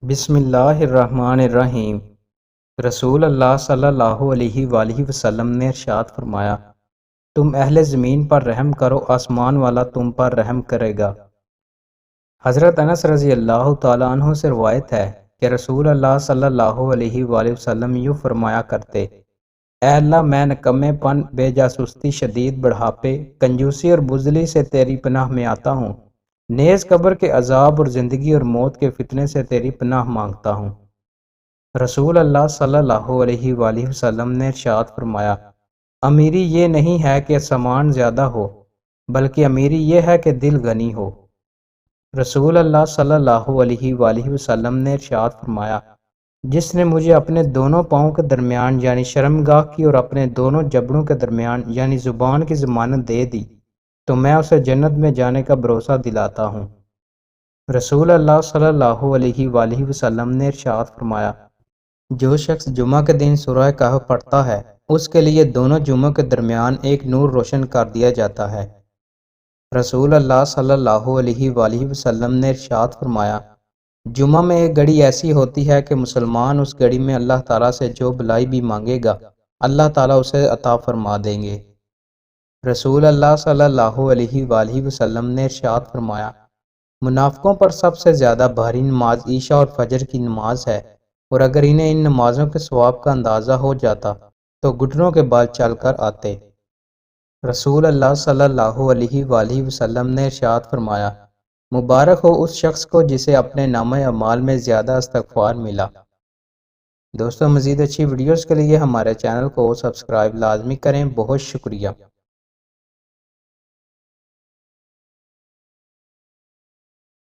بسم اللہ الرحمن الرحیم۔ رسول اللہ صلی اللہ علیہ وآلہ وسلم نے ارشاد فرمایا، تم اہل زمین پر رحم کرو، آسمان والا تم پر رحم کرے گا۔ حضرت انس رضی اللہ تعالیٰ عنہ سے روایت ہے کہ رسول اللہ صلی اللہ علیہ وآلہ وسلم یوں فرمایا کرتے، اے اللہ، میں نکمے پن، بے جاسوسی، شدید بڑھاپے، کنجوسی اور بزدلی سے تیری پناہ میں آتا ہوں، نیز قبر کے عذاب اور زندگی اور موت کے فتنے سے تیری پناہ مانگتا ہوں۔ رسول اللہ صلی اللہ علیہ وآلہ وسلم نے ارشاد فرمایا، امیری یہ نہیں ہے کہ سامان زیادہ ہو، بلکہ امیری یہ ہے کہ دل غنی ہو۔ رسول اللہ صلی اللہ علیہ وآلہ وسلم نے ارشاد فرمایا، جس نے مجھے اپنے دونوں پاؤں کے درمیان یعنی شرمگاہ کی اور اپنے دونوں جبڑوں کے درمیان یعنی زبان کی ضمانت دے دی تو میں اسے جنت میں جانے کا بھروسہ دلاتا ہوں۔ رسول اللہ صلی اللہ علیہ وآلہ وسلم نے ارشاد فرمایا، جو شخص جمعہ کے دن سورہ کہف پڑھتا ہے اس کے لیے دونوں جمعوں کے درمیان ایک نور روشن کر دیا جاتا ہے۔ رسول اللہ صلی اللہ علیہ وآلہ وسلم نے ارشاد فرمایا، جمعہ میں ایک گھڑی ایسی ہوتی ہے کہ مسلمان اس گھڑی میں اللہ تعالیٰ سے جو بھلائی بھی مانگے گا اللہ تعالیٰ اسے عطا فرما دیں گے۔ رسول اللہ صلی اللہ علیہ وآلہ وسلم نے ارشاد فرمایا، منافقوں پر سب سے زیادہ بھاری نماز عشاء اور فجر کی نماز ہے، اور اگر انہیں ان نمازوں کے ثواب کا اندازہ ہو جاتا تو گھٹنوں کے بال چل کر آتے۔ رسول اللہ صلی اللہ علیہ وآلہ وسلم نے ارشاد فرمایا، مبارک ہو اس شخص کو جسے اپنے نامہ اعمال میں زیادہ استغفار ملا۔ دوستو، مزید اچھی ویڈیوز کے لیے ہمارے چینل کو سبسکرائب لازمی کریں۔ بہت شکریہ۔